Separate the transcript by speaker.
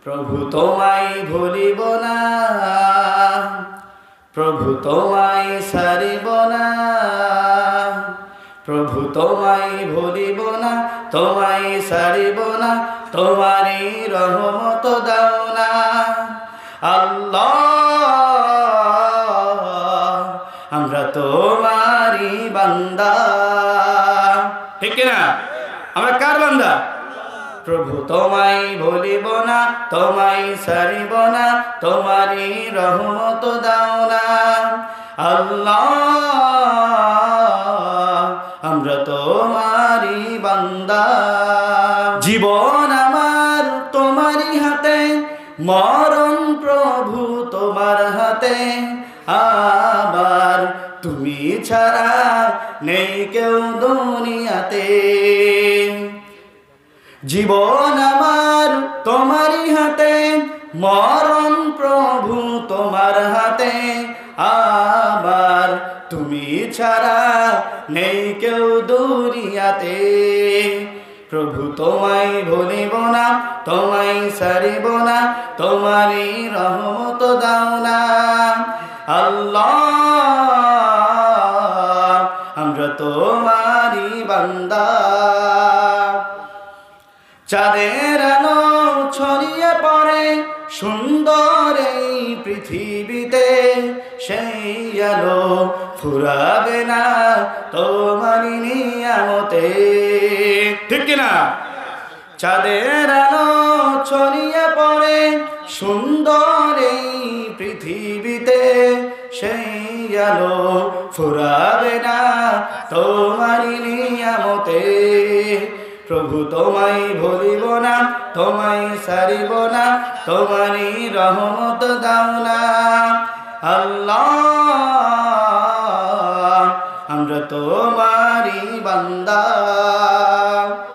Speaker 1: প্রভু তোমায় ভুলিব না, প্রভু তোমায় ছাড়িব না, প্রভু তোমায় ভুলিব না, তোমায় ছাড়িব না, তোমারই রহমত দাও না। আল্লাহ আমরা তোমারই বান্দা, ঠিক কিনা? আমরা কার বান্দা? প্রভু তোমায় ভুলিব না, তোমায় ছাড়িব না, তোমারই রহমত দাও না। আল্লাহ আমরা তোমারই বান্দা। জীবন আমার তোমারই হাতে, মরণ প্রভু তোমার হাতে, আবার তুমি ছাড়া নেই কেউ দুনিয়াতে। জীবন আমার তোমারই হাতে, মরণ প্রভু তোমার হাতে, আবার তুমি ছাড়া নেই কেউ দুনিয়াতে। প্রভু তোমায় ভুলিব না, তোমায় ছাড়িব না, তোমারই রহমত দাও না। আল্লাহ আমরা তোমারই বান্দা। চাঁদের আলো ছড়িয়ে পড়ে সুন্দর এই পৃথিবীতে, সেই আলো ফুরাবে না তোমারই নিয়ামতে, ঠিক কিনা? চাঁদের আলো ছড়িয়ে পড়ে সুন্দর এই পৃথিবীতে, সেই আলো ফুরাবে না তোমারই নিয়ামতে। প্রভু তোমায় ভুলিব না, তোমায় ছাড়িব না, তোমারই রহমত দাও না। আল্লাহ আমরা তোমারই বান্দা।